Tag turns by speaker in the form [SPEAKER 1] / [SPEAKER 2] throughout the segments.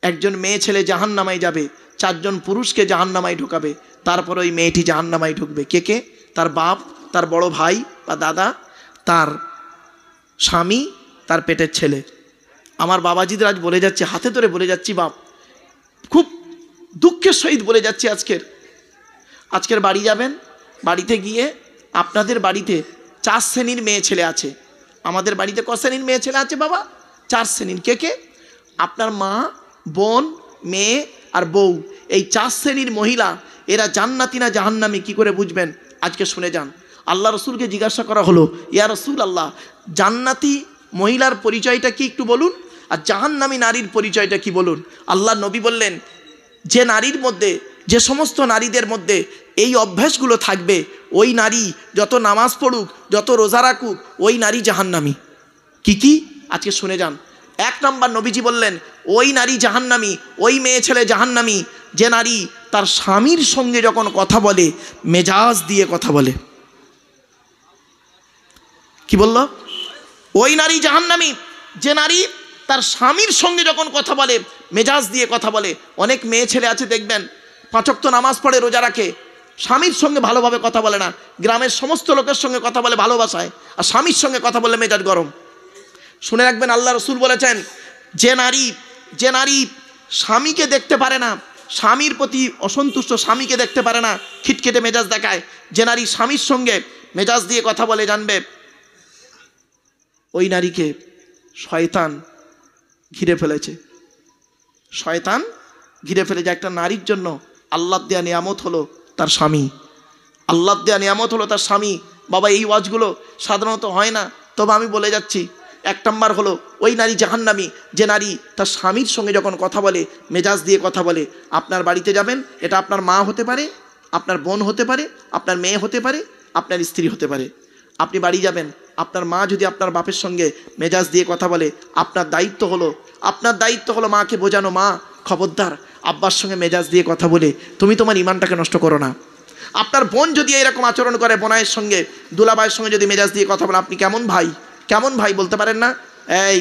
[SPEAKER 1] একজন মেয়ে ছেলে জাহান্নামায় যাবে, 4 জন পুরুষকে জাহান্নামায় ঢোকাবে, তারপর ওই মেয়েটি জাহান্নামায় ঢুকবে। কে কে? তার বাপ, তার বড় ভাই বা দাদা, তার স্বামী, তার পেটের ছেলে। আমার বাবাজিদের আজ বলে যাচ্ছি, হাতে ধরে বলে যাচ্ছি বাপ, খুব দুঃখের সহিত বলে যাচ্ছি। আজকের বাড়ি যাবেন, বাড়িতে গিয়ে আপনাদের বাড়িতে 4 শ্রেণীর মেয়ে ছেলে আছে। আমাদের বাড়িতে ক শ্রেণীর মেয়ে ছেলে আছে বাবা? 4 শ্রেণীর। কে কে? আপনার মা, বোন, মেয়ে আর বউ, এই 4 শ্রেণীর মহিলা, এরা জান্নাতি না জাহান্নামী কি করে বুঝবেন? আজকে শুনে যান। আল্লাহ রসুলকে জিজ্ঞাসা করা হলো, ইয়া রসুল আল্লাহ, জান্নাতি মহিলার পরিচয়টা কি একটু বলুন, আর জাহান্নামী নারীর পরিচয়টা কি বলুন। আল্লাহ নবী বললেন, যে নারীর মধ্যে, যে সমস্ত নারীদের মধ্যে এই অভ্যাসগুলো থাকবে, ওই নারী যত নামাজ পড়ুক, যত রোজা রাখুক, ওই নারী জাহান্নামী। কি কি? আজকে শুনে যান। 1 নম্বর নবীজি বললেন, ওই নারী জাহান্নামী, ওই মেয়ে ছেলে জাহান্নামী যে নারী তার স্বামীর সঙ্গে যখন কথা বলে মেজাজ দিয়ে কথা বলে। কি বলল? ওই নারী জাহান্নামী যে নারী তার স্বামীর সঙ্গে যখন কথা বলে মেজাজ দিয়ে কথা বলে। অনেক মেয়ে ছেলে আছে দেখবেন 5 ওয়াক্ত নামাজ পড়ে, রোজা রাখে, স্বামীর সঙ্গে ভালোভাবে কথা বলে না, গ্রামের সমস্ত লোকের সঙ্গে কথা বলে ভালোবাসায়, আর স্বামীর সঙ্গে কথা বললে মেজাজ গরম। শুনে রাখবেন, আল্লাহ রসুল বলেছেন, যে নারী স্বামীকে দেখতে পারে না, স্বামীর প্রতি অসন্তুষ্ট, স্বামীকে দেখতে পারে না, খিটখিটে মেজাজ দেখায়, যে নারী স্বামীর সঙ্গে মেজাজ দিয়ে কথা বলে, জানবে ওই নারীকে শয়তান ঘিরে ফেলেছে। শয়তান ঘিরে ফেলেছে। একটা নারীর জন্য আল্লাহ দেয়া নিয়ামত হলো তার স্বামী, আল্লাহ দেয়া নিয়ামত হলো তার স্বামী। বাবা, এই ওয়াজগুলো সাধারণত হয় না, তবে আমি বলে যাচ্ছি। 1 নম্বর হলো ওই নারী জাহান্নামী যে নারী তার স্বামীর সঙ্গে যখন কথা বলে মেজাজ দিয়ে কথা বলে। আপনার বাড়িতে যাবেন, এটা আপনার মা হতে পারে, আপনার বোন হতে পারে, আপনার মেয়ে হতে পারে, আপনার স্ত্রী হতে পারে। আপনি বাড়ি যাবেন, আপনার মা যদি আপনার বাপের সঙ্গে মেজাজ দিয়ে কথা বলে, আপনার দায়িত্ব হলো মাকে বোঝানো, মা খবরদার আব্বার সঙ্গে মেজাজ দিয়ে কথা বলে তুমি তোমার ইমানটাকে নষ্ট করো না। আপনার বোন যদি এরকম আচরণ করে, বোনাইয়ের সঙ্গে, দুলাভাইয়ের সঙ্গে যদি মেজাজ দিয়ে কথা বলে, আপনি কেমন ভাই বলতে পারেন না? এই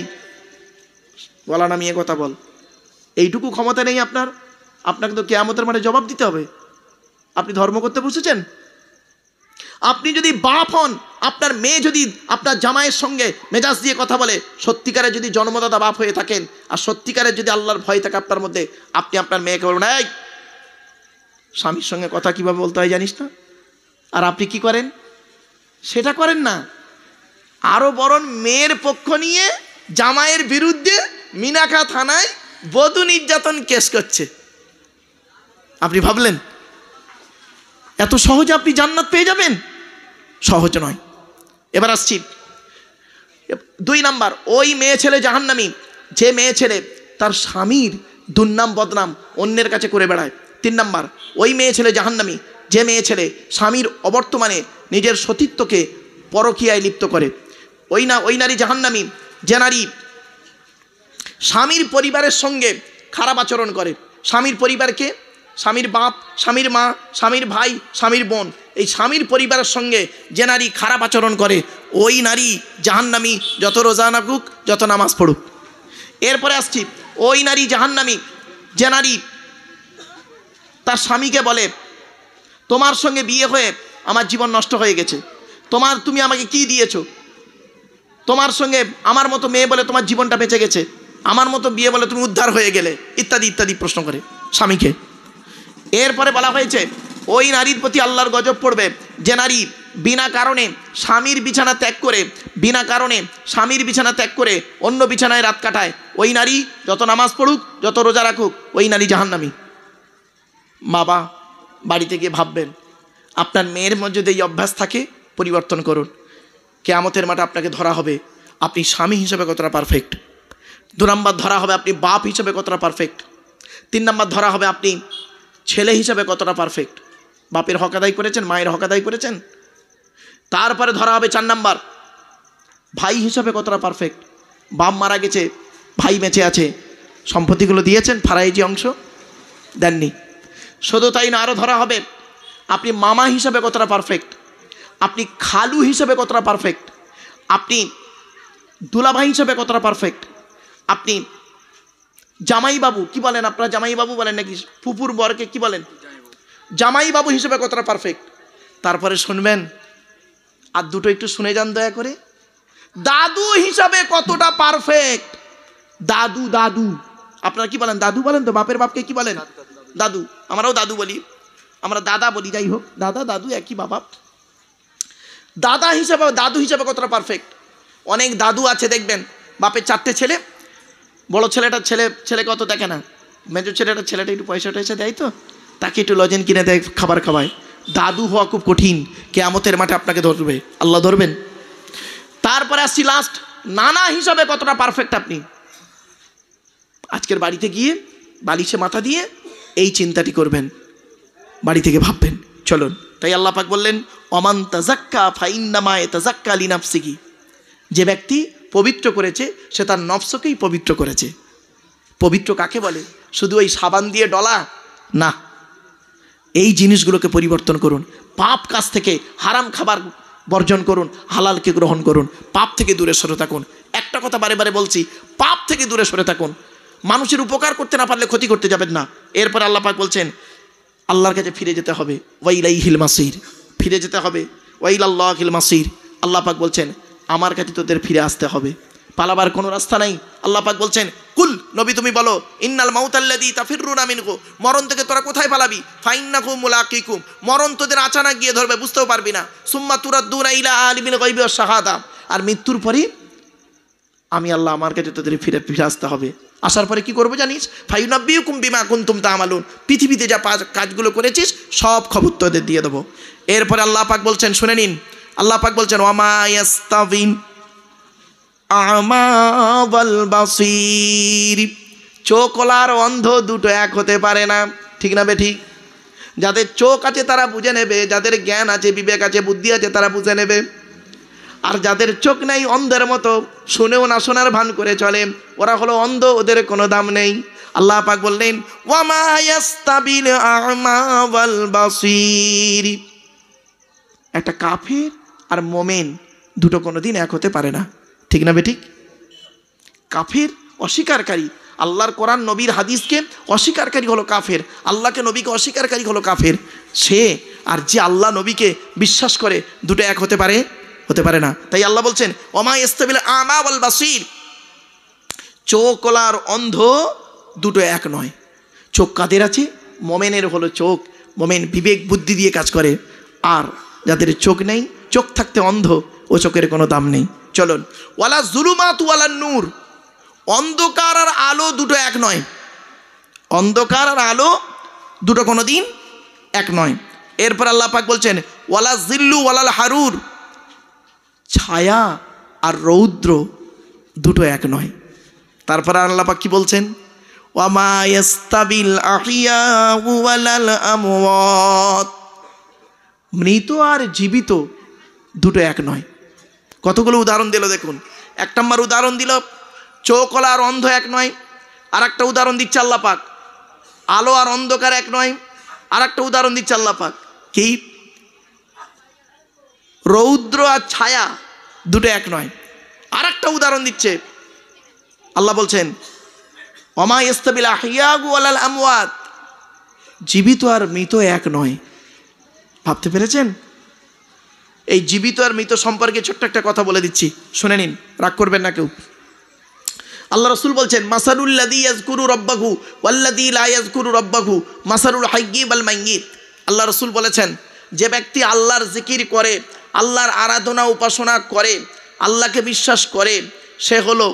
[SPEAKER 1] গলা নামিয়ে কথা বল, এইটুকু ক্ষমতা নেই আপনার? আপনাকে তো কিয়ামতের মাঠে জবাব দিতে হবে। আপনি ধর্ম করতে বসেছেন? আপনি যদি বাপ হন, আপনার মেয়ে যদি আপনার জামাইয়ের সঙ্গে মেজাজ দিয়ে কথা বলে, সত্যিকারের যদি জন্মদাতা বাপ হয়ে থাকেন আর সত্যিকারের যদি আল্লাহর ভয় থাকে আপনার মধ্যে, আপনি আপনার মেয়েকে বলবেন, এই স্বামীর সঙ্গে কথা কিভাবে বলতে হয় জানিস না? আর আপনি কি করেন? সেটা করেন না, আরো বরং মেয়ের পক্ষ নিয়ে জামাইয়ের বিরুদ্ধে মিনাখা থানায় বধূ নির্যাতন কেস করছে। আপনি ভাবলেন এত সহজে আপনি জান্নাত পেয়ে যাবেন? সহজ নয়। এবার আসছি 2 নম্বর, ওই মেয়ে ছেলে জাহান্নামী যে মেয়ে ছেলে তার স্বামীর দুর্নাম বদনাম অন্যের কাছে করে বেড়ায়। 3 নম্বর, ওই মেয়ে ছেলে জাহান্নামী যে মেয়ে ছেলে স্বামীর অবর্তমানে নিজের সতীত্বকে পরকীয়ায় লিপ্ত করে। ওই নারী জাহান্নামী যে নারী স্বামীর পরিবারের সঙ্গে খারাপ আচরণ করে। স্বামীর পরিবারকে, স্বামীর বাপ, স্বামীর মা, স্বামীর ভাই, স্বামীর বোন, এই স্বামীর পরিবারের সঙ্গে যে নারী খারাপ আচরণ করে, ওই নারী জাহান্নামী, যত রোজা রাখুক, যত নামাজ পড়ুক। এরপরে আসছি, ওই নারী জাহান্নামী যে নারী তার স্বামীকে বলে, তোমার সঙ্গে বিয়ে হয়ে আমার জীবন নষ্ট হয়ে গেছে, তুমি আমাকে কি দিয়েছো? তোমার সঙ্গে আমার মতো মেয়ে বলে তোমার জীবনটা বেঁচে গেছে, আমার মতো বিয়ে বলে তুমি উদ্ধার হয়ে গেলে, ইত্যাদি ইত্যাদি প্রশ্ন করে স্বামীকে। এরপরে বলা হয়েছে, ওই নারীর প্রতি আল্লাহর গজব পড়বে যে নারী বিনা কারণে স্বামীর বিছানা ত্যাগ করে অন্য বিছানায় রাত কাটায়। ওই নারী যত নামাজ পড়ুক, যত রোজা রাখুক, ওই নারী জাহান্নামী। বাবা, বাড়িতে গিয়ে ভাববেন, আপনার মেয়ের মধ্যে যদি এই অভ্যাস থাকে, পরিবর্তন করুন। কিয়ামতের মাঠে আপনাকে ধরা হবে আপনি স্বামী হিসেবে কতটা পারফেক্ট। 2 নম্বর ধরা হবে আপনি বাপ হিসেবে কতটা পারফেক্ট। 3 নম্বর ধরা হবে আপনি ছেলে হিসেবে কতটা পারফেক্ট, বাপের হক আদায় করেছেন, মায়ের হক আদায় করেছেন। তারপরে ধরা হবে 4 নম্বর ভাই হিসেবে কতটা পারফেক্ট। বাপ মারা গেছে, ভাই বেঁচে আছে, সম্পত্তিগুলো দিয়েছেন, ফারাইজি অংশ দেননি। শুধু তাই না, আরও ধরা হবে আপনি মামা হিসেবে কতটা পারফেক্ট, আপনি খালু হিসেবে কতটা পারফেক্ট, আপনি দুলাভাই হিসেবে কতটা পারফেক্ট, আপনি জামাই বাবু কি বলেন আপনারা? জামাই বাবু বলেন নাকি? ফুপুর বরকে কি বলেন? জামাই বাবু হিসেবে কতটা পারফেক্ট। তারপরে শুনবেন, আর দুটো একটু শুনে যান দয়া করে, দাদু হিসাবে কতটা পারফেক্ট। দাদু, দাদু আপনারা কি বলেন? দাদু বলেন তো? বাপের বাপকে কি বলেন? দাদু। আমরাও দাদু বলি, আমরা দাদা বলি, যাই হোক, দাদা দাদু একই বাবা। দাদা হিসাবে, দাদু হিসাবে কতটা পারফেক্ট। অনেক দাদু আছে দেখবেন, বাপের 4টে ছেলে, বড় ছেলেটা ছেলেকে অত দেখে না, মেজর ছেলেটা একটু পয়সা টয়সা দেয় তো, তাকে একটু লজেন কিনে দেয়, খাবার খাওয়ায়। দাদু হওয়া খুব কঠিন, কিয়ামতের মাঠে আপনাকে ধরবে, আল্লাহ ধরবেন। তারপরে আসছি লাস্ট, নানা হিসাবে কতটা পারফেক্ট আপনি। আজকের বাড়িতে গিয়ে বালিশে মাথা দিয়ে এই চিন্তাটি করবেন, বাড়ি থেকে ভাববেন। চলুন, তাই আল্লাহ পাক বললেন, অমান তাজাক্কা ফাইন্নামা ইয়াতাজাক্কা লিনাফসিহি, যে ব্যক্তি পবিত্র করেছে সে তার নফসকেই পবিত্র করেছে। পবিত্র কাকে বলে? শুধু ওই সাবান দিয়ে ডলা না, এই জিনিসগুলোকে পরিবর্তন করুন। পাপ কাজ থেকে, হারাম খাবার বর্জন করুন, হালালকে গ্রহণ করুন, পাপ থেকে দূরে সরে থাকুন। একটা কথা বারে বারে বলছি, পাপ থেকে দূরে সরে থাকুন। মানুষের উপকার করতে না পারলে ক্ষতি করতে যাবেন না। এরপর আল্লাহ পাক বলছেন, আল্লাহর কাছে ফিরে যেতে হবে, ওয়াইলাইহিল মাসির, ফিরে যেতে হবে, ওয়াইলাল্লাহিল মাসির। আল্লাহ পাক বলছেন, আমার কাছে তোদের ফিরে আসতে হবে, পালাবার কোনো রাস্তা নাই। আল্লাহ পাক বলছেন, কুল, নবী তুমি বলো, ইন্নাল মাউতাল্লাযী তাফিররুনা মিনহু, মরণ থেকে তোরা কোথায় পালাবি? ফাইন্নাহু মুলাকিকুম, মরণ তোদের আচানক গিয়ে ধরবে, বুঝতেও পারবি না। সুম্মা তুরাদ্দুনা ইলা আলিমিল গায়বি ওয়াশ শাহাদা, আর মৃত্যুর পরে আমি আল্লাহ আমার কাছে তোদের ফিরে আসতে হবে। আসার পরে কি করবো জানিস? ফায়ুনাব্বিউকুম বিমা কুনতুম তা'মালুন, পৃথিবীতে যা কাজগুলো করেছিস সব খবর তোদের দিয়ে দেবো। এরপরে আল্লাহ পাক বলছেন, শুনে নিন, আল্লাহ পাক বলছেন, ওয়ামা ইয়াস্তাবিন আমা ওয়াল বাসীর, চোখওয়ালার অন্ধ দুটো এক হতে পারে না, ঠিক না বেঠিক? যাদের চোখ আছে তারা বুঝে নেবে, যাদের জ্ঞান আছে, বিবেক আছে, বুদ্ধি আছে, তারা বুঝে নেবে। আর যাদের চোখ নেই, অন্ধের মতো শুনেও না শোনার ভান করে চলে, ওরা হলো অন্ধ, ওদের কোনো দাম নেই। আল্লাহ পাক বললেন, ওয়ামা ইয়াস্তাবিল আমা ওয়াল বাসীর, একটা কাফের আর মোমেন দুটো কোনোদিন এক হতে পারে না, ঠিক না বেঠিক? কাফের অস্বীকারী, আল্লাহর কোরআন নবীর হাদিসকে অস্বীকারী হলো কাফের, আল্লাহকে নবীকে অস্বীকারী হলো কাফের। সে আর যে আল্লাহ নবীকে বিশ্বাস করে, দুটো এক হতে পারে না। তাই আল্লাহ বলছেন, ওমা ইস্তাবিল আমা ওয়াল বাসীর, চোখওয়ালার অন্ধ দুটো এক নয়। চোখ কাদের আছে? মোমেনের হলো চোখ, মোমেন বিবেক বুদ্ধি দিয়ে কাজ করে। আর যাদের চোখ নেই, চোখ থাকতে অন্ধ, ও চোখের কোনো দাম নেই। চলুন, ওয়ালা জুলুমাতু ওয়ালা নূর, অন্ধকার আর আলো দুটো এক নয়, অন্ধকার আর আলো দুটো কোনো দিন এক নয়। এরপর আল্লাহ পাক বলছেন, ওয়ালা জিল্লু ওয়ালাল হারুর, ছায়া আর রৌদ্র দুটো এক নয়। তারপর আল্লাহ পাক কি বলছেন, ওয়ামা ইয়াস্তাবিল আহইয়াউ ওয়ালাল আমওয়াত, মৃত আর জীবিত দুটো এক নয়। কতগুলো উদাহরণ দিল দেখুন। 1 নম্বর উদাহরণ দিল, চোখওয়ালা আর অন্ধ এক নয়। আর একটা উদাহরণ দিচ্ছে আল্লাহ পাক, আলো আর অন্ধকার এক নয়। আর একটা উদাহরণ দিচ্ছে আল্লাহ পাক, কি? রৌদ্র আর ছায়া দুটো এক নয়। আর একটা উদাহরণ দিচ্ছে আল্লাহ, বলছেন, ওমা ইস্তাবিল আহইয়াউ ওয়ালাল আমওয়াত, জীবিত আর মৃত এক নয়। ভাবতে পেরেছেন? এই জীবিত আর মৃত সম্পর্কে ছোট্ট একটা কথা বলে দিচ্ছি, শুনে নিন, রাগ করবেন না কেউ। আল্লাহ রাসূল বলছেন, মাসালুল্লাযী ইয়াযকুরু রাব্বাহু ওয়াল্লাযী লা ইয়াযকুরু রাব্বাহু মাসালুল হাইয়্যি ওয়াল মাইয়্যিত। আল্লাহ রাসূল বলেছেন, যে ব্যক্তি আল্লাহর জিকির করে, আল্লাহর আরাধনা উপাসনা করে, আল্লাহকে বিশ্বাস করে, সে হলো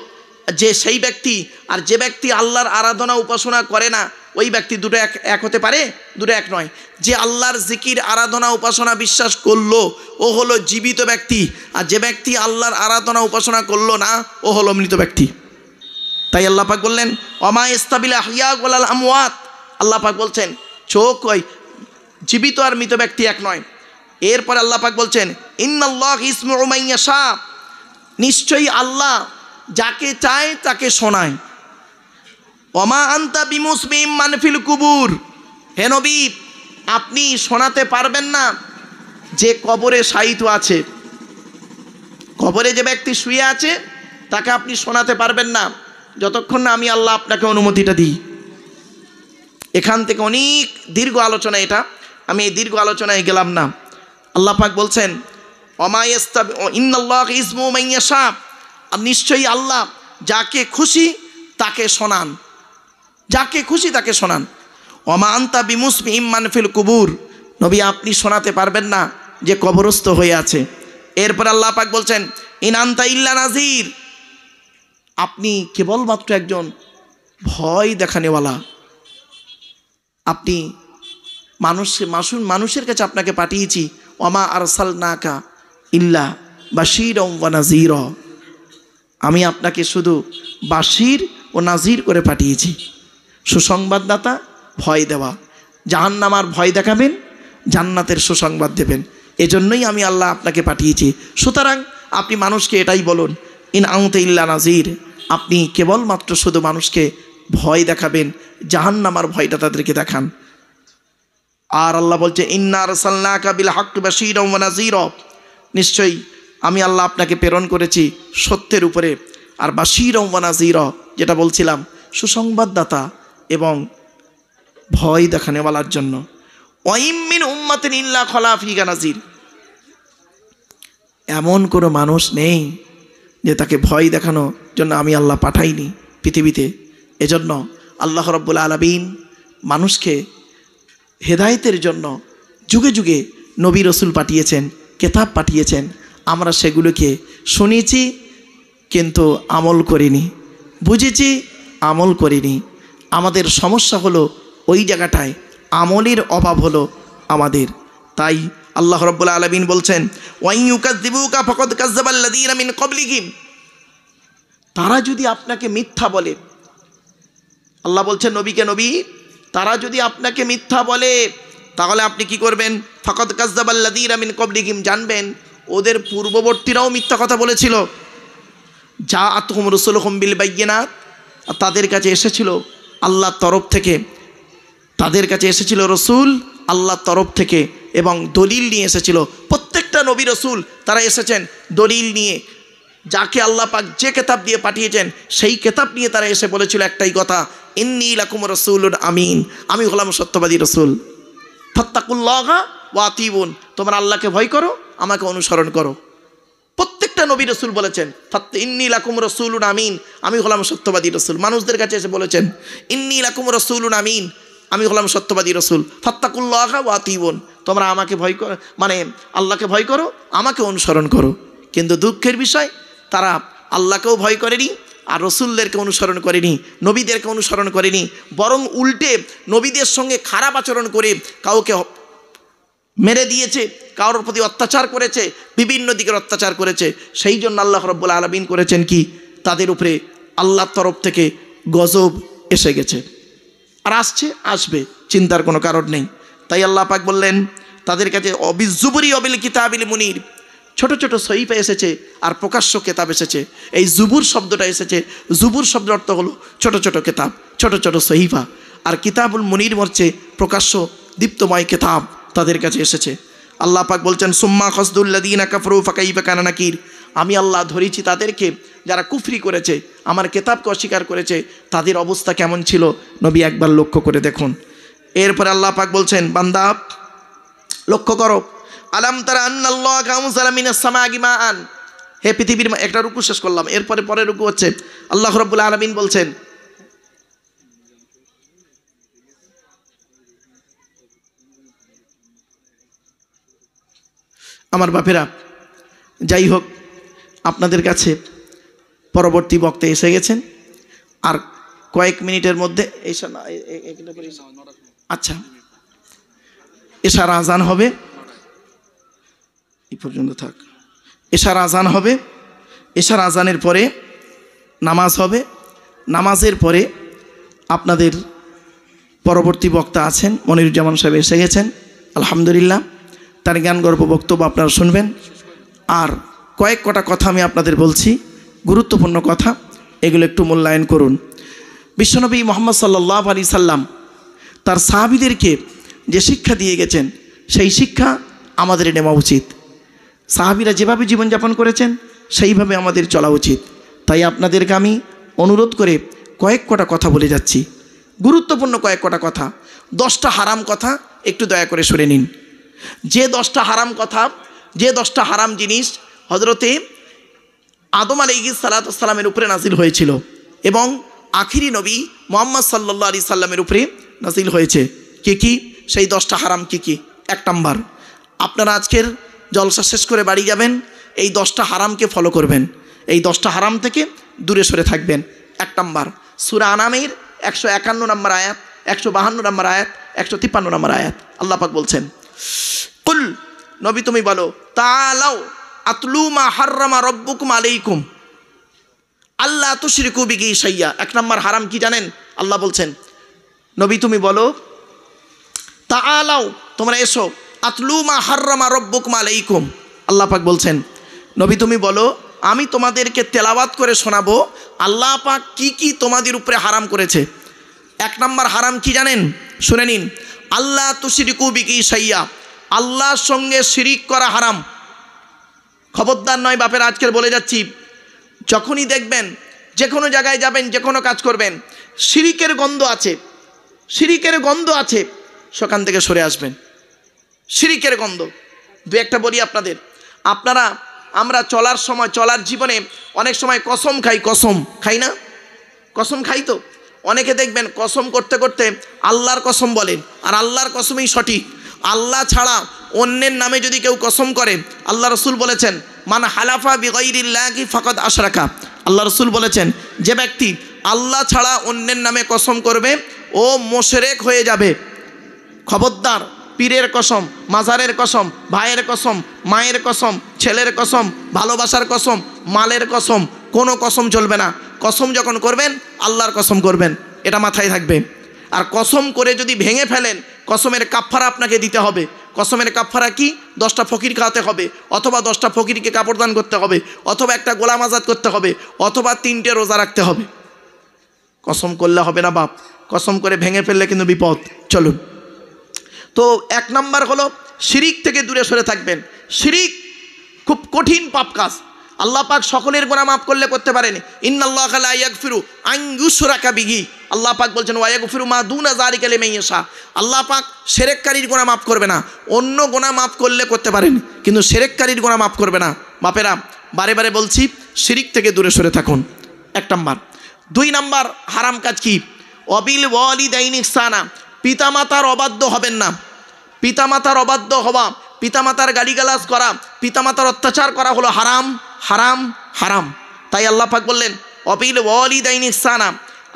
[SPEAKER 1] যে সেই ব্যক্তি। আর যে ব্যক্তি আল্লাহর আরাধনা উপাসনা করে না, ওই ব্যক্তি দুটো এক হতে পারে? দুটো এক নয়। যে আল্লাহর জিকির আরাধনা উপাসনা বিশ্বাস করলো, ও হলো জীবিত ব্যক্তি। আর যে ব্যক্তি আল্লাহর আরাধনা উপাসনা করলো না, ও হলো মৃত ব্যক্তি। তাই আল্লাহ পাক বললেন, ওমা ইস্তাবিল আহইয়াউ ওয়ালাল আমওয়াত, আল্লাহ পাক বলছেন চোখ ওই জীবিত আর মৃত ব্যক্তি এক নয়। এরপর আল্লাহ পাক বলছেন, ইন্নাল্লাহ ইসমুউ মান ইয়াশা, নিশ্চয়ই আল্লাহ যাকে চায় তাকে শোনায়। ওমা আনতা বিমুসমিম মান ফিল কুবুর, হে নবী আপনি শোনাতে পারবেন না যে কবরে শায়িত আছে। কবরে যে ব্যক্তি শুয়ে আছে তাকে আপনি শোনাতে পারবেন না। যতক্ষণ না আমি আল্লাহ আপনাকে অনুমতিটা দিই। এখান থেকে অনেক দীর্ঘ আলোচনা, এটা আমি এই দীর্ঘ আলোচনায় গেলাম না। আল্লাহ পাক বলছেন ইন্নাল্লাহু ইসমু মান ইয়াশা, আর নিশ্চয়ই আল্লাহ যাকে খুশি তাকে শোনান, যাকে খুশি তাকে শোনান। ওমা আনতা বিমুসমিইম মান ফিল কুবুর, নবী আপনি শোনাতে পারবেন না যে কবরস্থ হয়ে আছে। এরপর আল্লাহ পাক বলছেন ইন আনতা ইল্লা নাযির, আপনি কেবলমাত্র একজন ভয় দেখানেওয়ালা। আপনি মানুষের কাছে আপনাকে পাঠিয়েছি। ওমা আরসালনাকা ইল্লা বাশীরাও ওয়া নাযীরা, আমি আপনাকে শুধু বাশীর ও নাজির করে পাঠিয়েছি, সুসংবাদদাতা, ভয় দেওয়া। জাহান্নামার ভয় দেখাবেন, জান্নাতের সুসংবাদ দেবেন, এজন্যই আমি আল্লাহ আপনাকে পাঠিয়েছি। সুতরাং আপনি মানুষকে এটাই বলুন ইন আনতা ইল্লা নাজির, আপনি কেবলমাত্র শুধু মানুষকে ভয় দেখাবেন, জাহান্নামার ভয়টা তাদেরকে দেখান। আর আল্লাহ বলছে ইন্না আরসালনাকা বিল হাক্কি বাশীরাও ওয়া নাযীরা, নিশ্চয়ই আমি আল্লাহ আপনাকে প্রেরণ করেছি সত্যের উপরে, আর বাশীরাও ওয়া নাযীরা যেটা বলছিলাম সুসংবাদদাতা এবং ভয় দেখানেওয়ালার জন্য। ওয়াইম মিন উম্মাতিন ইল্লা খালা ফিহা নাযীর, এমন কোনো মানুষ নেই যে তাকে ভয় দেখানোর জন্য আমি আল্লাহ পাঠাইনি পৃথিবীতে। এজন্য আল্লাহ রাব্বুল আলামিন মানুষকে হেদায়েতের জন্য যুগে যুগে নবী রসুল পাঠিয়েছেন, কেতাব পাঠিয়েছেন। আমরা সেগুলোকে শুনেছি কিন্তু আমল করিনি, বুঝেছি আমল করিনি। আমাদের সমস্যা হলো ওই জায়গাটায় আমলের অভাব হলো আমাদের। তাই আল্লাহ রাব্বুল আলামিন বলছেন ওয়া ইউকাযযিবুকা ফাকাদ কাযযাবাল্লাযীনা মিন ক্বাবলিহিম, তারা যদি আপনাকে মিথ্যা বলে, আল্লাহ বলছেন নবীকে, নবী তারা যদি আপনাকে মিথ্যা বলে তাহলে আপনি কি করবেন? ফাকাদ কাযযাবাল্লাযীনা মিন ক্বাবলিহিম, জানবেন ওদের পূর্ববর্তীরাও মিথ্যা কথা বলেছিল। জাআতুহুম রাসূলুহুম বিল বায়্যিনাত, তাদের কাছে এসেছিল আল্লাহর তরফ থেকে, তাদের কাছে এসেছিল রসুল আল্লাহর তরফ থেকে এবং দলিল নিয়ে এসেছিল। প্রত্যেকটা নবী রসুল তারা এসেছেন দলিল নিয়ে, যাকে আল্লাহ পাক যে কেতাব দিয়ে পাঠিয়েছেন সেই কেতাব নিয়ে তারা এসে বলেছিল একটাই কথা, ইন্নী লাকুম রাসূলুন আমিন, আমি হলাম সত্যবাদী রসুল। ফাত্তাকুল্লাহা ওয়া আতিউন, তোমরা আল্লাহকে ভয় করো, আমাকে অনুসরণ করো। প্রত্যেকটা নবী রসুল বলেছেন ইন্নী লাকুম রাসূলুন আমিন, আমি হলাম সত্যবাদী রসুল। মানুষদের কাছে এসে বলেছেন ইন্নী লাকুম রাসূলুন আমিন, আমি হলাম সত্যবাদী রসুল। ফাত্তাকুল্লাহা ওয়া আতিউন, তোমরা আমাকে ভয় করো, মানে আল্লাহকে ভয় করো, আমাকে অনুসরণ করো। কিন্তু দুঃখের বিষয় তারা আল্লাহকেও ভয় করেনি আর রসুলদেরকে অনুসরণ করেনি, নবীদেরকে অনুসরণ করেনি, বরং উল্টে নবীদের সঙ্গে খারাপ আচরণ করে কাউকে মেরে দিয়েছে, কারোর প্রতি অত্যাচার করেছে, বিভিন্ন দিকের অত্যাচার করেছে। সেই জন্য আল্লাহ রাব্বুল আলামিন করেছেন কি, তাদের উপরে আল্লাহর তরফ থেকে গজব এসে গেছে, আর আসবে, চিন্তার কোনো কারণ নেই। তাই আল্লাহ পাক বললেন তাদের কাছে অবিজুবুরি অবিল কিতাবিল মুনির, ছোট ছোট সহিফা এসেছে আর প্রকাশ্য কেতাব এসেছে। এই জুবুর শব্দটা এসেছে, জুবুর শব্দের অর্থ হলো ছোট ছোট কেতাব, ছোট ছোট সহিফা, আর কিতাবুল মুনির হচ্ছে প্রকাশ্য দীপ্তময় কেতাব তাদের কাছে এসেছে। আল্লাহ পাক বলছেন সুম্মা খাসদুল্লাযীনা কাফারু ফাকাইফা কানা নাকির, আমি আল্লাহ ধরেছি তাদেরকে যারা কুফরি করেছে, আমার কেতাবকে অস্বীকার করেছে, তাদের অবস্থা কেমন ছিল নবী একবার লক্ষ্য করে দেখুন। এরপরে আল্লাহ পাক বলছেন বান্দা লক্ষ্য করো, আলাম তারা আন্নাল্লাহা আনজালা মিনাস সামাই মাআন, হে পৃথিবীর, একটা রুকু শেষ করলাম, এরপরে পরের রুকু হচ্ছে আল্লাহ রাব্বুল আলামিন বলছেন আমার বাপেরা, যাই হোক আপনাদের কাছে পরবর্তী বক্তা এসে গেছেন, আর কয়েক মিনিটের মধ্যে আচ্ছা এশার আজান হবে, এই পর্যন্ত থাক। এশার আজান হবে, এশার আজানের পরে নামাজ হবে, নামাজের পরে আপনাদের পরবর্তী বক্তা আছেন মনিরুজ্জামান সাহেব এসে গেছেন, আলহামদুলিল্লাহ, তার জ্ঞানগর্ভ বক্তব্য আপনারা শুনবেন। আর কয়েক কটা কথা আমি আপনাদের বলছি, গুরুত্বপূর্ণ কথা, এগুলো একটু মূল্যায়ন করুন। বিশ্বনবী মুহাম্মদ সাল্লাল্লাহু আলাইহি সাল্লাম তার সাহাবীদেরকে যে শিক্ষা দিয়ে গেছেন সেই শিক্ষা আমাদের নেওয়া উচিত। সাহাবীরা যেভাবে জীবনযাপন করেছেন সেইভাবে আমাদের চলা উচিত। তাই আপনাদেরকে আমি অনুরোধ করে কয়েক কটা কথা বলে যাচ্ছি, গুরুত্বপূর্ণ কয়েক কটা কথা। 10টা হারাম কথা একটু দয়া করে শুনে নিন। যে 10টা হারাম কথা, যে 10টা হারাম জিনিস হজরতে আদম আলাইহিস সালামের উপরে নাজিল হয়েছিল এবং আখিরি নবী মুহাম্মদ সাল্লাল্লাহু আলাইহি সাল্লামের উপরে নাজিল হয়েছে। কি সেই 10টা হারাম কি? 1 নাম্বার, আপনারা আজকের জলসা শেষ করে বাড়ি যাবেন, এই 10টা হারামকে ফলো করবেন, এই 10টা হারাম থেকে দূরে সরে থাকবেন। 1 নাম্বার, সূরা আনামের 151 নম্বর আয়াত, 152 নম্বর আয়াত, 153 নম্বর আয়াত। আল্লাহ পাক বলছেন, কুল, নবী তুমি বলো, তাআলাও আতলু মা হাররামা রাব্বুকুম আলাইকুম আল্লা তুশরিকু বিহি শাইয়া। 1 নম্বর হারাম কি জানেন? আল্লাহ বলছেন, নবী তুমি বলো, তাআলাও, তোমরা এসো, আতলু মা হাররামা রাব্বুকুম আলাইকুম। আল্লাহ পাক বলছেন, নবী তুমি বলো, আমি তোমাদেরকে তেলাওয়াত করে শোনাবো আল্লাহ পাক কি তোমাদের উপরে হারাম করেছে। 1 নম্বর হারাম কি জানেন? শুনে নিন, আল্লাহ তুশরিকু বিহি শাইয়া, আল্লাহর সঙ্গে শিরিক করা হারাম। খবরদার নয় বাপের, আজকের বলে যাচ্ছি, যখনই দেখবেন যে কোনো জায়গায় যাবেন, যে কোনো কাজ করবেন, শিরিকের গন্ধ আছে, শিরিকের গন্ধ আছে, সেখান থেকে সরে আসবেন। শিরিকের গন্ধ 2-1টা বলি আপনাদের। আমরা চলার সময়, চলার জীবনে অনেক সময় কসম খাই, কসম খাই না? কসম খাই তো। অনেকে দেখবেন কসম করতে করতে আল্লাহর কসম বলেন, আর আল্লাহর কসমই সঠিক। আল্লাহ ছাড়া অন্যের নামে যদি কেউ কসম করে, আল্লাহ রসুল বলেছেন, মান হালাফা বিগাইরিল্লাহি ফাকাদ আশরাকা। আল্লাহ রসুল বলেছেন, যে ব্যক্তি আল্লাহ ছাড়া অন্যের নামে কসম করবে ও মুশরিক হয়ে যাবে। খবরদার, পীরের কসম, মাজারের কসম, ভাইয়ের কসম, মায়ের কসম, ছেলের কসম, ভালোবাসার কসম, মালের কসম, কোনো কসম চলবে না। কসম যখন করবেন আল্লাহর কসম করবেন, এটা মাথায় থাকবে। আর কসম করে যদি ভেঙে ফেলেন, কসমের কাফারা আপনাকে দিতে হবে। কসমের কাফারা কি? 10টা ফকির খাওয়াতে হবে, অথবা 10টা ফকিরকে কাপড় দান করতে হবে, অথবা একটা গোলাম আজাদ করতে হবে, অথবা 3টে রোজা রাখতে হবে। কসম করলে হবে না বাপ, কসম করে ভেঙে ফেললে কিন্তু বিপদ। চলুন, তো 1 নাম্বার হলো শিরিক থেকে দূরে সরে থাকবেন। শিরিক খুব কঠিন পাপ কাজ। আল্লাহ পাক সকলের গুনাহ মাফ করলে করতে পারেন। ইন্নাল্লাহা লা ইয়াগফিরু আন ইউশরাকা বিহি। আল্লাহ পাক বলছেন, ওয়া ইয়াগফিরু মা দুনা যালিকা লিমান ইয়াশা। আল্লাহ পাক শিরককারীর গুনাহ মাফ করবে না। অন্য গুনাহ মাফ করলে করতে পারেন, কিন্তু শিরককারীর গুনাহ মাফ করবে না। বাপেরা, বারে বারে বলছি, শিরিক থেকে দূরে সরে থাকুন। 1 নাম্বার। 2 নাম্বার হারাম কাজ কি? অবিল ওয়ালিদাইনি ইহসানা, পিতামাতার অবাধ্য হবেন না। পিতামাতার অবাধ্য হওয়া, পিতামাতার গালিগালাজ করা, পিতামাতার অত্যাচার করা হলো হারাম, হারাম, হারাম। তাই আল্লাহ পাক বললেন, অবিল ওয়ালিদাইনি ইহসানা।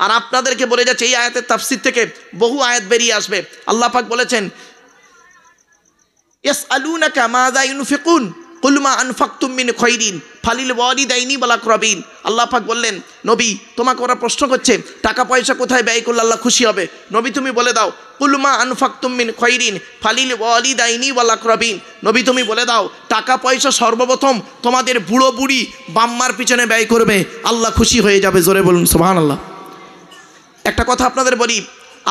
[SPEAKER 1] আর আপনাদেরকে বলে যাচ্ছে, এই আয়াতের তাফসীর থেকে বহু আয়াত বেরিয়ে আসবে। আল্লাহ পাক বলেছেন, ইয়াসআলুনাকা মাযা ইউনফিকুন কুল মা আনফাকতুম মিন খায়রিন ফালিল ওয়ালিদাইনি ওয়াল আকরাবিন। আল্লাহ পাক বললেন, নবী তোমাকে ওরা প্রশ্ন করছে টাকা পয়সা কোথায় ব্যয় করলে আল্লাহ খুশি হবে। নবী তুমি বলে দাও, কুল মা আনফাকতুম মিন খায়রিন ফালিল ওয়ালিদাইনি ওয়াল আকরাবিন। নবী তুমি বলে দাও, টাকা পয়সা সর্বপ্রথম তোমাদের বুড়ো বুড়ি বাম্মার পিছনে ব্যয় করবে, আল্লাহ খুশি হয়ে যাবে। জোরে বলুন সুবহানাল্লাহ। একটা কথা আপনাদের বলি,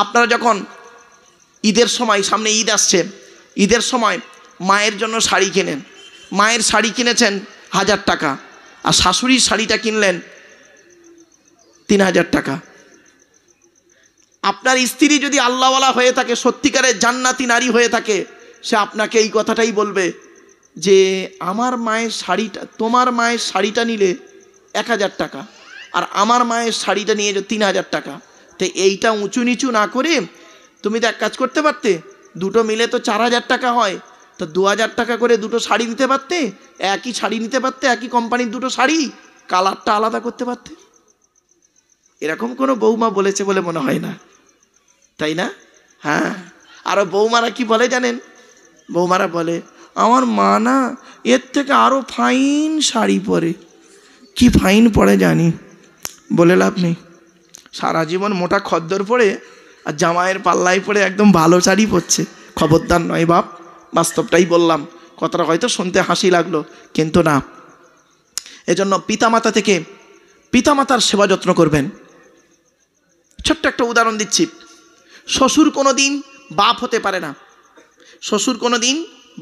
[SPEAKER 1] আপনারা যখন ঈদের সময়, সামনে ঈদ আসছে, ঈদের সময় মায়ের জন্য শাড়ি কেনেন, মায়ের শাড়ি কিনেছেন 1000 টাকা, আর শাশুড়ির শাড়িটা কিনলেন 3000 টাকা। আপনার স্ত্রী যদি আল্লাহওয়ালা হয়ে থাকে, সত্যিকারের জান্নাতি নারী হয়ে থাকে, সে আপনাকে এই কথাটাই বলবে যে আমার মায়ের শাড়িটা, তোমার মায়ের শাড়িটা নিলে 1000 টাকা, আর আমার মায়ের শাড়িটা নিয়ে 3000 টাকা। তো এইটা উঁচু নিচু না করে তুমি তো এক কাজ করতে পারতে, দুটো মিলে তো 4000 টাকা হয়, তো 2000 টাকা করে দুটো শাড়ি নিতে পারতে, একই শাড়ি নিতে পারতে, একই কোম্পানির দুটো শাড়ি, কালারটা আলাদা করতে পারতে। এরকম কোনো বৌমা বলেছে বলে মনে হয় না, তাই না? হ্যাঁ, আরও বৌমারা কি বলে জানেন? বৌমারা বলে, আমার মা না এর থেকে আরও ফাইন শাড়ি পরে। কি ফাইন পরে জানি, বলে লাভ নেই। সারা জীবন মোটা খদ্দর পরে আর জামাইয়ের পাল্লায় পরে একদম ভালো শাড়ি পরছে। খবরদার নয় বাপ, বাস্তবটাই বললাম। কথাটা হয়তো শুনতে হাসি লাগলো, কিন্তু না। এজন্য পিতামাতা থেকে পিতামাতার সেবা যত্ন করবেন। ছোট্ট একটা উদাহরণ দিচ্ছি। শ্বশুর কোনো দিন বাপ হতে পারে না, শ্বশুর কোনো দিন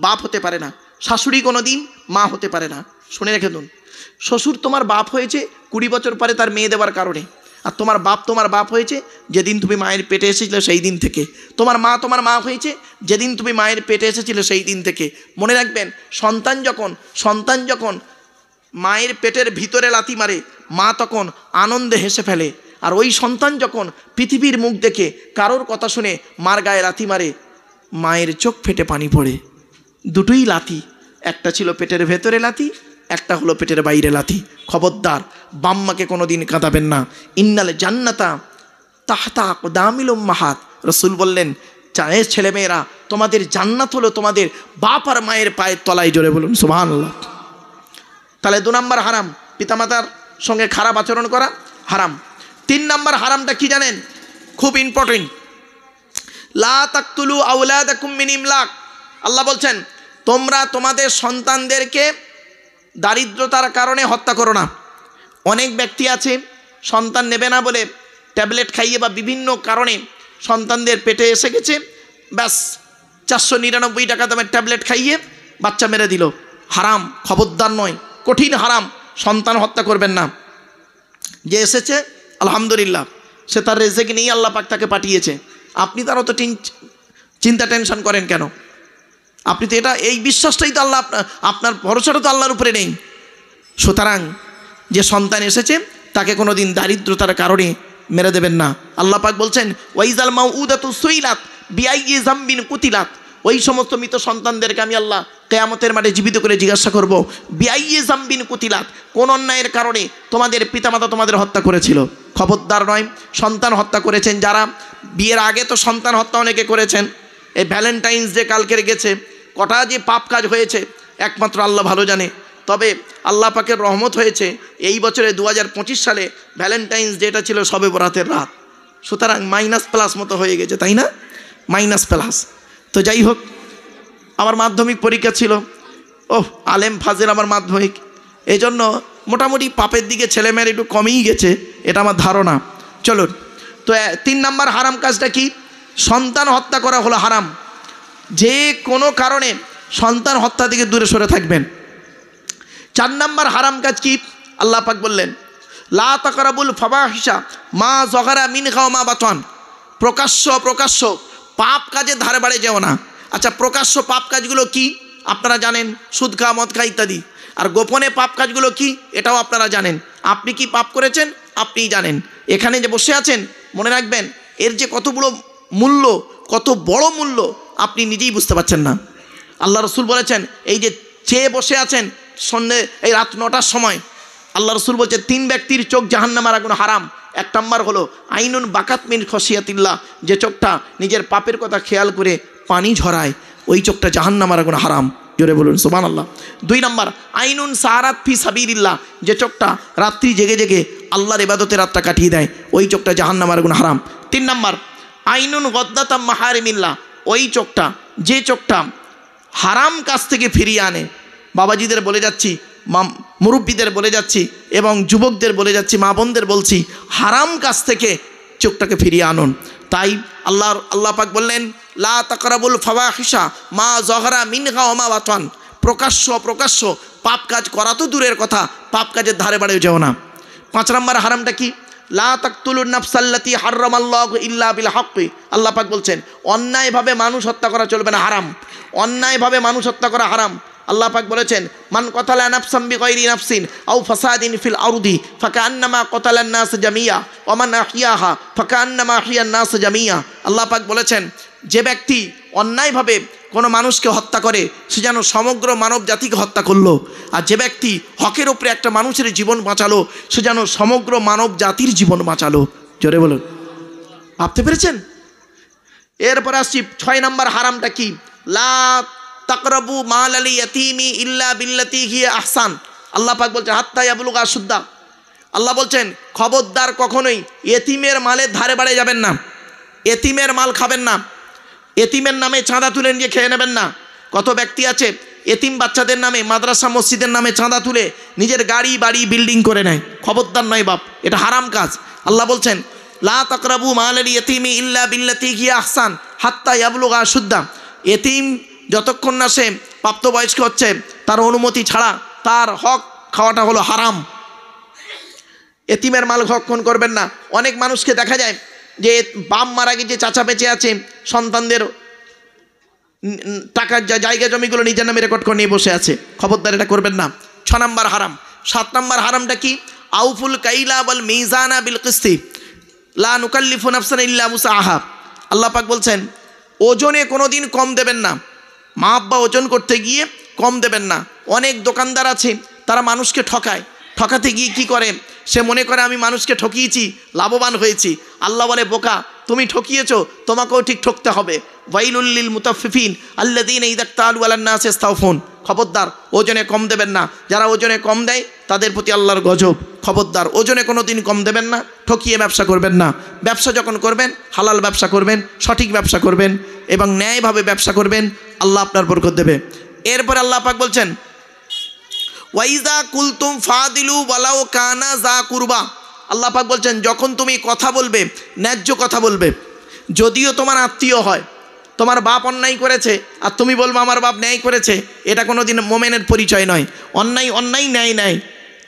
[SPEAKER 1] বাপ হতে পারে না, শাশুড়ি কোনো দিন মা হতে পারে না। শুনে রেখে দিন, শ্বশুর তোমার বাপ হয়েছে 20 বছর পরে তার মেয়ে দেওয়ার কারণে, আর তোমার বাপ হয়েছে যেদিন তুমি মায়ের পেটে এসেছিলে সেই দিন থেকে, তোমার মা হয়েছে যেদিন তুমি মায়ের পেটে এসেছিলে সেই দিন থেকে। মনে রাখবেন, সন্তান যখন মায়ের পেটের ভিতরে লাথি মারে, মা তখন আনন্দে হেসে ফেলে, আর ওই সন্তান যখন পৃথিবীর মুখ দেখে কারোর কথা শুনে মার গায়ে লাথি মারে, মায়ের চোখ ফেটে পানি পড়ে। দুটোই লাথি, একটা ছিল পেটের ভেতরে লাথি, একটা হলো পেটের বাইরে লাথি। খবরদার, বাম্মাকে কোনো দিন কাঁদাবেন না। ইন্নাল জান্নাতা তাহতা আকদামিল উম্মাহাত, রসুল বললেন, চায়ের ছেলেমেয়েরা, তোমাদের জান্নাত হলো তোমাদের বাপ আর মায়ের পায়ের তলায়। জোরে বলুন সুবহানাল্লাহ। তাহলে 2 নম্বর হারাম, পিতামাতার সঙ্গে খারাপ আচরণ করা হারাম। 3 নম্বর হারামটা কি জানেন? খুব ইম্পর্টেন্ট। লা তাকতুলু আওলাদাকুম মিন ইমলাক। আল্লাহ বলছেন, তোমরা তোমাদের সন্তানদেরকে দারিদ্রতার কারণে হত্যা করো না। অনেক ব্যক্তি আছে সন্তান নেবে না বলে ট্যাবলেট খাইয়ে বা বিভিন্ন কারণে সন্তানদের পেটে এসে গেছে, ব্যাস 499 টাকা দামের ট্যাবলেট খাইয়ে বাচ্চা মেরে দিল। হারাম, খবরদার নয়, কঠিন হারাম। সন্তান হত্যা করবেন না। যে এসেছে আলহামদুলিল্লাহ, সে তার রেজেক নিয়ে আল্লাহ পাক তাকে পাঠিয়েছে, আপনি তার অত চিন্তা টেনশন করেন কেন? আপনি তো এটা, এই বিশ্বাসটাই তো আল্লাহ, আপনার ভরসাটা তো আল্লাহর উপরে নেই। সুতরাং যে সন্তান এসেছে তাকে কোনো দিন দারিদ্রতার কারণে মেরে দেবেন না। আল্লাহ পাক বলছেন, ওয়াইজাল মাউউদাতু সুইলাত বিআইয়ি যামবিন কুতিলাত। ওই সমস্ত মৃত সন্তানদেরকে আমি আল্লাহ কিয়ামতের মাঠে জীবিত করে জিজ্ঞাসা করব, বিআইয়ি যামবিন কুতিলাত, কোন অন্যায়ের কারণে তোমাদের পিতামাতা তোমাদের হত্যা করেছিল? খবরদার নয়। সন্তান হত্যা করেছেন যারা, বিয়ের আগে তো সন্তান হত্যা অনেকে করেছেন। এই ভ্যালেন্টাইন্স ডে কালকের গেছে, কটা যে পাপ কাজ হয়েছে একমাত্র আল্লাহ ভালো জানে। তবে আল্লাহ পাকের রহমত হয়েছে, এই বছরে 2025 সালে ভ্যালেন্টাইন্স ডেটা ছিল শবে বরাতের রাত। সুতরাং মাইনাস+ মতো হয়ে গেছে, তাই না? মাইনাস+। তো যাই হোক, আমার মাধ্যমিক পরীক্ষা ছিল, আলেম ফাজেল আমার মাধ্যমিক, এই জন্য মোটামুটি পাপের দিকে ছেলেমেয়ের একটু কমেই গেছে, এটা আমার ধারণা। চলুন, তো 3 নম্বর হারাম কাজটা কি? সন্তান হত্যা করা হলো হারাম। যে কোনো কারণে সন্তান হত্যা থেকে দূরে সরে থাকবেন। 4 নম্বর হারাম কাজ কি? আল্লাহ পাক বললেন, লা তাকরাবুল ফাওয়াহিশা মা যগারা মিনহা ওয়া মা বাতান। প্রকাশ্য পাপ কাজের ধারে বাড়ে যেও না। আচ্ছা, প্রকাশ্য পাপ কাজগুলো কি আপনারা জানেন? সুদ খাওয়া, মদ খাওয়া ইত্যাদি। আর গোপনে পাপ কাজগুলো কি এটাও আপনারা জানেন। আপনি কি পাপ করেছেন আপনিই জানেন। এখানে যে বসে আছেন, মনে রাখবেন, এর যে কত বড় মূল্য আপনি নিজেই বুঝতে পারছেন না। আল্লাহ রসুল বলেছেন, এই যে চেয়ে বসে আছেন সন্ধ্যে এই রাত 9টার সময়, আল্লাহ রসুল বলছেন 3 ব্যক্তির চোখ জাহান্নামের আগুন হারাম। 1 নম্বর হলো আইনুন বাকাত মিন খসিয়াতিল্লাহ, যে চোখটা নিজের পাপের কথা খেয়াল করে পানি ঝরায়, ওই চোখটা জাহান্নামের আগুন হারাম। জোরে বলুন সুবহানাল্লাহ। 2 নম্বর আইনুন সাহারাত ফি সাবিলিল্লাহ, যে চোখটা রাত্রি জেগে জেগে আল্লাহর ইবাদতে রাতটা কাটিয়ে দেয়, ওই চোখটা জাহান্নামের আগুন হারাম। 3 নম্বর আইনুন গদ্দাতাম মাহারিমিল্লাহ, ওই চোখটা, যে চোখটা হারাম কাজ থেকে ফিরিয়ে আনে। বাবাজিদের বলে যাচ্ছি, মুরব্বীদের বলে যাচ্ছি, এবং যুবকদের বলে যাচ্ছি, মা বোনদের বলছি, হারাম কাজ থেকে চোখটাকে ফিরিয়ে আনুন। তাই আল্লাহ পাক বললেন, লা তাকরাবুল ফাওয়াহিশা মা যগারা মিনহা ওয়া মা বাতান। প্রকাশ্য পাপ কাজ করা তো দূরের কথা, পাপ কাজের ধারে বাড়ে যেও না। 5 নম্বর হারামটা কি? লা তাকতুলুন নাফসাল্লাতী হারামাল্লাহু ইল্লা বিল হাক্কি। আল্লাহ পাক বলছেন, অন্যায়ভাবে মানুষ হত্যা করা চলবে না, হারাম। অন্যায়ভাবে মানুষ হত্যা করা হারাম। আল্লাহ পাক বলেছেন, মান কতালা নাফসাম বিগাইরি নাফসিন আও ফাসাদিন ফিল আরদি ফাকান্নামা কতালান নাস জামিয়া ওয়া মান আহইয়াহা ফাকান্নামা আহইয়ান নাস জামিয়া। আল্লাহ পাক বলেছেন, যে ব্যক্তি অন্যায়ভাবে কোনো মানুষকে হত্যা করে সে যেন সমগ্র মানব জাতিকে হত্যা করলো, আর যে ব্যক্তি হকের উপরে একটা মানুষের জীবন বাঁচালো সে যেন সমগ্র মানব জাতির জীবন বাঁচালো। জোরে বলুন, ভাবতে পেরেছেন? এরপর আসছি 6 নম্বর হারামটা কি? লা তাকরাবু মাল আল ইয়াতীমি ইল্লা বিল্লাতী হিয়া আহসান। আল্লাহ পাক বলছেন, হাত্তা ইয়াবলুগা আশুদ্দা। আল্লাহ বলছেন, খবরদার কখনোই এতিমের মালের ধারে বাড়ে যাবেন না, এতিমের মাল খাবেন না, এতিমের নামে চাঁদা তুলে নিয়ে খেয়ে নেবেন না। কত ব্যক্তি আছে এতিম বাচ্চাদের নামে, মাদ্রাসা মসজিদের নামে চাঁদা তুলে নিজের গাড়ি বাড়ি বিল্ডিং করে নেয়। খবরদার নয় বাপ, এটা হারাম কাজ। আল্লাহ বলছেন, লা তাকরাবু মাল আল ইয়াতীমি ইল্লা বিল্লাতী হিয়া আহসান হাত্তা ইয়াবলুগা আশুদ্দা। এতিম যতক্ষণ না সে প্রাপ্তবয়স্ক হচ্ছে, তার অনুমতি ছাড়া তার হক খাওয়াটা হলো হারাম। এতিমের মাল ভক্ষণ করবেন না। অনেক মানুষকে দেখা যায় যে বাপ মারা গিয়ে চাচা বেঁচে আছে, সন্তানদের টাকার জায়গা জমিগুলো নিজের নামে রেকর্ড করে নিয়ে বসে আছে। খবরদার, এটা করবেন না। 6 নম্বর হারাম। 7 নম্বর হারামটা কি? আউফুল কাইলা ওয়াল মিজানা বিল কিসতি লা নুকাল্লিফু নাফসান ইল্লা মুসাআহা। আল্লাহ পাক বলছেন ওজনে কোনো দিন কম দেবেন না। মা আব্বা ওজন করতে গিয়ে কম দেবেন না। অনেক দোকানদার আছে তারা মানুষকে ঠকায়। ঠকাতে গিয়ে কি করে? সে মনে করে আমি মানুষকে ঠকিয়েছি, লাভবান হয়েছি। আল্লাহ বলে বোকা, তুমি ঠকিয়েছো, তোমাকেও ঠিক ঠকতে হবে। ওয়াইলুল লিল মুতাফফিফিন আল্লাযীনা ইযা ইক্তালু আলান নাসি ইস্তাওফুন। খবরদার, ওজনে কম দেবেন না। যারা ওজনে কম দেয় তাদের প্রতি আল্লাহর গজব। খবরদার, ওজনে কোনো দিন কম দেবেন না, ঠকিয়ে ব্যবসা করবেন না। ব্যবসা যখন করবেন হালাল ব্যবসা করবেন, সঠিক ব্যবসা করবেন এবং ন্যায়ভাবে ব্যবসা করবেন, আল্লাহ আপনার বরকত দেবে। এরপরে আল্লাহ পাক বলছেন ওয়াইজা কুলতুম ফাদিলু ওয়ালাউ কানা যা কুরবা। আল্লাহ পাক বলছেন যখন তুমি কথা বলবে ন্যায্য কথা বলবে, যদিও তোমার আত্মীয় হয়। তোমার বাপ অন্যায় করেছে আর তুমি বলবো আমার বাপ ন্যায় করেছে, এটা কোনো দিন মোমেনের পরিচয় নয়। অন্যায় অন্যায়, ন্যায় ন্যায়।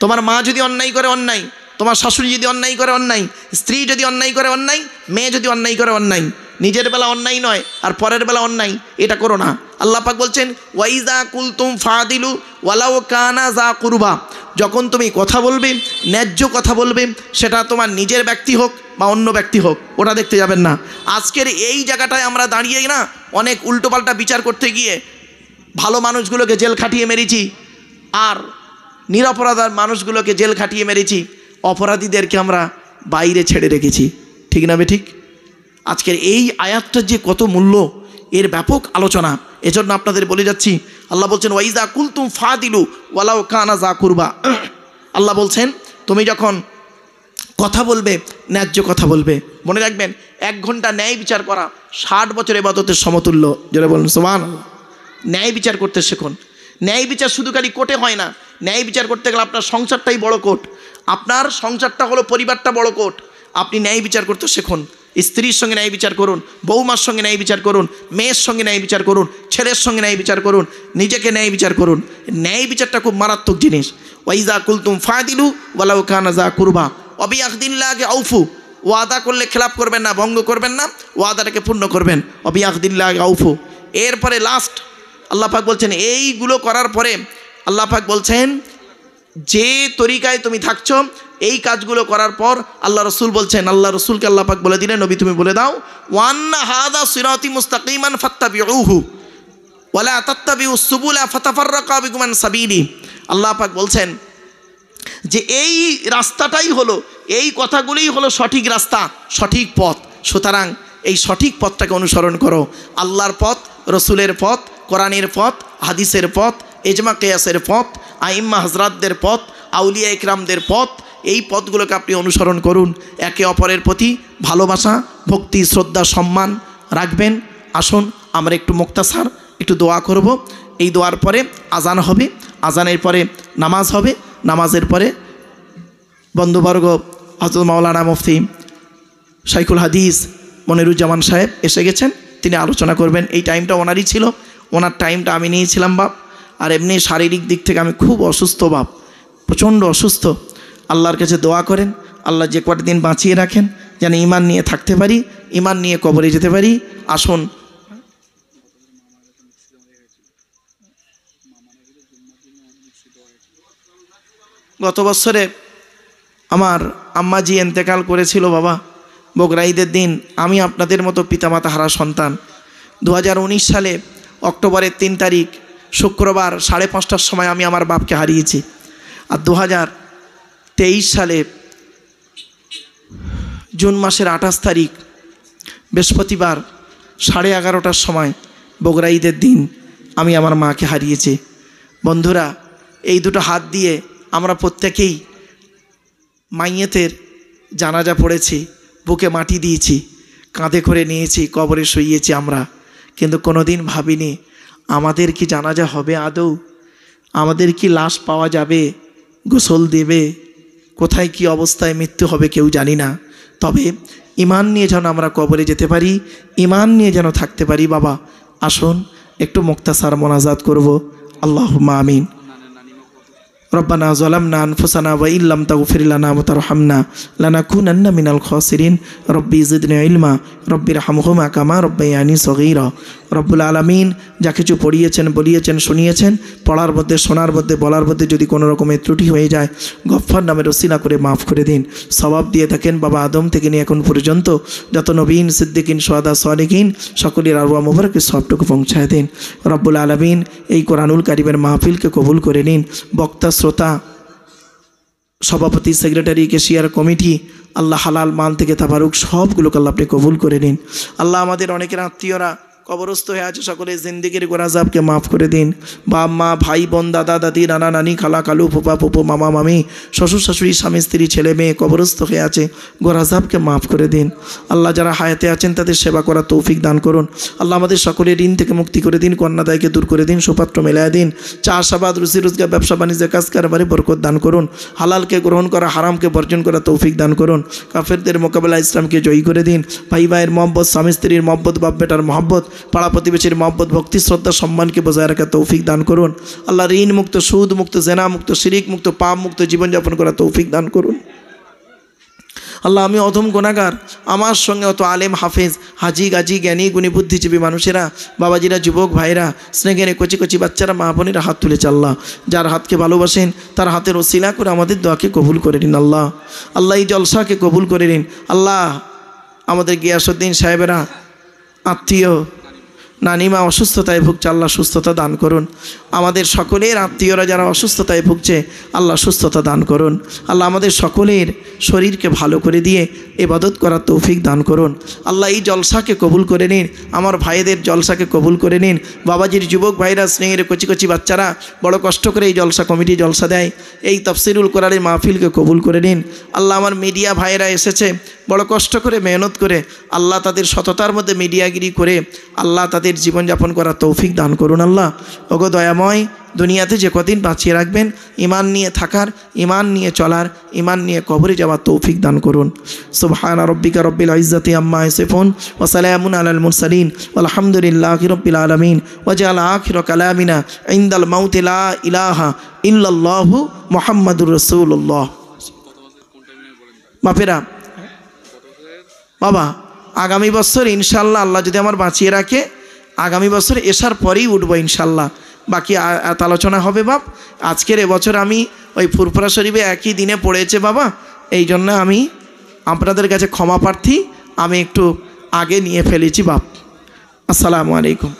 [SPEAKER 1] তোমার মা যদি অন্যায় করে অন্যায়, তোমার শাশুড়ি যদি অন্যায় করে অন্যায়, স্ত্রী যদি অন্যায় করে অন্যায়, মেয়ে যদি অন্যায় করে অন্যায়। নিজের বেলা অন্যায় নয় আর পরের বেলা অন্যায়, এটা করো না। আল্লাহ পাক বলছেন ওয়াইজা কুলতুম ফাদিলু ওয়ালাউ কানা যা কুরবা। যখন তুমি কথা বলবে ন্যায্য কথা বলবে, সেটা তোমার নিজের ব্যক্তি হোক বা অন্য ব্যক্তি হোক, ওটা দেখতে যাবেন না। আজকের এই জায়গাটায় আমরা দাঁড়িয়ে না অনেক উল্টোপাল্টা বিচার করতে গিয়ে ভালো মানুষগুলোকে জেল খাটিয়ে মেরেছি আর নিরপরাধ মানুষগুলোকে জেল খাটিয়ে মেরেছি, অপরাধীদেরকে আমরা বাইরে ছেড়ে রেখেছি। ঠিক না ঠিক? আজকের এই আয়াতটার যে কত মূল্য, এর ব্যাপক আলোচনা। এজন্য আপনাদের বলে যাচ্ছি, আল্লাহ বলছেন ওয়াইজা কুলতুম ফাদিলু ওয়ালাউ কানা যা কুরবা। আল্লাহ বলছেন তুমি যখন কথা বলবে ন্যায্য কথা বলবে। মনে রাখবেন 1 ঘন্টা ন্যায় বিচার করা 60 বছর ইবাদতের সমতুল্য। যারা বলুন সুবহানাল্লাহ। ন্যায় বিচার করতে শিখুন। ন্যায় বিচার শুধু খালি কোর্টে হয় না। ন্যায় বিচার করতে গেলে আপনার সংসারটাই বড় কোর্ট। আপনার সংসারটা হলো পরিবারটা বড় কোর্ট। আপনি ন্যায় বিচার করতে শিখুন। স্ত্রীর সঙ্গে ন্যায় বিচার করুন, বৌমার সঙ্গে ন্যায় বিচার করুন, মেয়ের সঙ্গে ন্যায় বিচার করুন, ছেলের সঙ্গে ন্যায় বিচার করুন, নিজেকে ন্যায় বিচার করুন। ন্যায় বিচারটা খুব মারাত্মক জিনিস। ওয়াইজা কুলতুম ফাদিলু ওয়ালাউ কানা যা কুরবা অবিয়াখদিল্লাহি আউফু। ওয়াদা করলে খেলাপ করবেন না, ভঙ্গ করবেন না, ওয়াদাটাকে পূর্ণ করবেন। অবিয়াখদিল্লাহি আউফু। এরপরে লাস্ট আল্লাহ পাক বলছেন এইগুলো করার পরে আল্লাহ পাক বলছেন যে তরিকায় তুমি থাকছো এই কাজগুলো করার পর আল্লাহ রসুল বলছেন, আল্লাহ রসুলকে আল্লাহ পাক বলে দিলেন নবী তুমি বলে দাও ওয়ান্না হাদা সিরাতি মুস্তাকিমান ফাত্তাবিউহু ওয়ালা তাত্তাবিউস সুবুলা ফাতাফাররাকা বিকুম আন সাবিলি। আল্লাহ পাক বলছেন যে এই রাস্তাটাই হলো, এই কথাগুলোই হলো সঠিক রাস্তা, সঠিক পথ। সুতরাং এই সঠিক পথটাকে অনুসরণ করো। আল্লাহর পথ, রসুলের পথ, কোরআনের পথ, হাদিসের পথ, ইজমা কিয়াসের পথ, আইম্মা হযরতদের পথ, আউলিয়া ইকরামদের পথ, এই পথগুলোকে আপনি অনুসরণ করুন। একে অপরের প্রতি ভালোবাসা, ভক্তি, শ্রদ্ধা, সম্মান রাখবেন। আসুন আমরা একটু মুক্তাসার একটু দোয়া করব। এই দোয়ার পরে আজান হবে, আজানের পরে নামাজ হবে, নামাজের পরে বন্ধুবর্গ হযরত মাওলানা মুফতি শাইখুল হাদিস মনিরুজ্জামান সাহেব এসে গেছেন, তিনি আলোচনা করবেন। এই টাইমটা ওনারই ছিল, ওনার টাইমটা আমি নিয়েছিলাম বাপ। আর এমনি শারীরিক দিক থেকে আমি খুব অসুস্থ বাপ, প্রচণ্ড অসুস্থ। আল্লাহর কাছে দোয়া করেন আল্লাহ যে কটা দিন বাঁচিয়ে রাখেন, যেন ঈমান নিয়ে থাকতে পারি, ঈমান নিয়ে কবরে যেতে পারি। আসুন গত বছরে আমার আম্মাজি এন্তেকাল করেছিল বাবা, বকরা ঈদের দিন। আমি আপনাদের মতো পিতামাতা হারা সন্তান। 2019 সালে অক্টোবরের 3 তারিখ শুক্রবার 5:30টার সময় আমি আমার বাপকে হারিয়েছি। আর 2023 সালে জুন মাসের 28 তারিখ বৃহস্পতিবার 11:30টার সময় বকরা ঈদের দিন আমি আমার মাকে হারিয়েছি। বন্ধুরা, এই দুটো হাত দিয়ে আমরা প্রত্যেকেই মাইয়েতের জানাজা পড়েছি, বুকে মাটি দিয়েছি, কাঁধে করে নিয়েছি, কবরে শুইয়েছি আমরা। কিন্তু কোনো দিন ভাবিনি আমাদের কি জানাজা হবে আদৌ, আমাদের কি লাশ পাওয়া যাবে, গোসল দেবে, কোথায় কি অবস্থায় মৃত্যু হবে কেউ জানি না। তবে ঈমান নিয়ে যেন আমরা কবরে যেতে পারি, ঈমান নিয়ে যেন থাকতে পারি। বাবা আসুন একটু মুক্তাসার মোনাজাত করব। আল্লাহুম্মা আমিন। ربنا ظلمنا أنفسنا وإن لم تغفر لنا وترحمنا لنكونن من الخاسرين ربي زدني علما ربي ارحمهما كما ربياني صغيرا রব্বুল আলামিন যা কিছু পড়িয়েছেন বলিয়েছেন শুনিয়েছেন, পড়ার মধ্যে শোনার মধ্যে বলার মধ্যে যদি কোনো রকমের ত্রুটি হয়ে যায় গফফার নামের ওসিলা করে মাফ করে দিন। সওয়াব দিয়ে থাকেন বাবা আদম থেকে নিয়ে এখন পর্যন্ত যত নবীন সিদ্দিকিন শুহাদা সালেহিন সকলের আরওয়াহ মুবারকের সবটুকু পৌঁছায় দিন। রব্বুল আলামিন এই কোরআনুল কারীমের মাহফিলকে কবুল করে নিন। বক্তা, শ্রোতা, সভাপতি, সেক্রেটারি, কেশিয়ার কমিটি, আল্লাহ হালাল মাল থেকে তাবারুক সবগুলোকে আল্লাহ আপনি কবুল করে নিন। আল্লাহ আমাদের অনেকের আত্মীয়রা কবরস্থ হয়ে আছে, সকলে জিন্দিগির গোরাজাবকে মাফ করে দিন। বাপ মা, ভাই বোন, দাদা দাদি, নানা নানি, খালা খালু, ফুপা ফুপু, মামা মামি, শ্বশুর শাশুড়ি, স্বামী স্ত্রী, ছেলে মেয়ে কবরস্থ হয়ে আছে, গোরাজাবকে মাফ করে দিন। আল্লাহ যারা হায়াতে আছেন তাদের সেবা করার তৌফিক দান করুন। আল্লাহ আমাদের সকলের ঋণ থেকে মুক্তি করে দিন, কন্যাদায়কে দূর করে দিন, সুপাত্র মেলায় দিন। চাষাবাদ, রুজি রোজগার, ব্যবসা বাণিজ্য, কাজ কারবারে বরকত দান করুন। হালালকে গ্রহণ করা, হারামকে বর্জন করা তৌফিক দান করুন। কাফেরদের মোকাবেলা ইসলামকে জয়ী করে দিন। ভাই ভাইয়ের মহব্বত, স্বামী স্ত্রীর মহব্বত, বাপ বেটার মহব্বত, পাড়া প্রতিবেশীর মহব্বত, ভক্তি, শ্রদ্ধা, সম্মানকে বজায় রাখার তৌফিক দান করুন। আল্লাহ ঋণ মুক্ত, সুদ মুক্ত, জেনা মুক্ত, শিরিক মুক্ত, পাপ মুক্ত জীবনযাপন করার তৌফিক দান করুন। আল্লাহ আমি অধম গুনাহগার, আমার সঙ্গে অত আলেম, হাফেজ, হাজি, গাজী, জ্ঞানী, গুণী, বুদ্ধিজীবী মানুষেরা, বাবাজিরা, যুবক ভাইরা, স্নেহের কচি কচি বাচ্চারা, মা বোনেরা হাত তুলেছে। আল্লাহ যার হাতকে ভালোবাসেন তার হাতের ওসিলা করে আমাদের দোয়াকে কবুল করে নিন। আল্লাহ আল্লাহ এই জলসাকে কবুল করে নিন। আল্লাহ আমাদের গিয়াসউদ্দিন সাহেবেরা আত্মীয় নানিমা অসুস্থতায় ভুগছে, আল্লাহ সুস্থতা দান করুন। আমাদের সকলের আত্মীয়রা যারা অসুস্থতায় ভুগছে আল্লাহ সুস্থতা দান করুন। আল্লাহ আমাদের সকলের শরীরকে ভালো করে দিয়ে ইবাদত করার তৌফিক দান করুন। আল্লাহ এই জলসাকে কবুল করে নিন, আমার ভাইদের জলসাকে কবুল করে নিন। বাবাজির যুবক ভাইরা, স্নেহের কচি কচি বাচ্চারা বড় কষ্ট করে এই জলসা কমিটি জলসা দেয়, এই তাফসিরুল কোরআনের মাহফিলকে কবুল করে নিন। আল্লাহ আমার মিডিয়া ভাইরা এসেছে বড় কষ্ট করে, মেহনত করে, আল্লাহ তাদের সততার মধ্যে মিডিয়াগিরি করে আল্লাহ তাদের জীবনযাপন করার তৌফিক দান করুন। আল্লাহ ওগো দয়াময়, দুনিয়াতে যে কদিন বাঁচিয়ে রাখবেন ঈমান নিয়ে থাকার, ঈমান নিয়ে চলার, ঈমান নিয়ে কবরে যাওয়ার তৌফিক দান করুন। সুবহান রাব্বিকা রব্বিল ইজ্জাতি আম্মা ইয়াসিফুন ওয়া সালামুন আলাল মুরসালিন ওয়ালহামদুলিল্লাহি রাব্বিল আলামিন ওয়া জাআলা আখিরা কালামিনা ইনদাল মাউতি লা ইলাহা ইল্লাল্লাহু মুহাম্মাদুর রাসূলুল্লাহ। বাপেরা বাবা আগামী বছর ইনশাআল্লাহ আল্লাহ যদি আমার বাঁচিয়ে রাখে আগামী বছর এশার পরেই উঠবো ইনশাআল্লাহ। বাকি এত আলোচনা হবে বাপ। আজকের এবছর আমি ওই ফুরফুরা শরীফে একই দিনে পড়েছে বাবা, এই জন্য আমি আপনাদের কাছে ক্ষমা প্রার্থী, আমি একটু আগে নিয়ে ফেলেছি বাপ। আসসালামু আলাইকুম।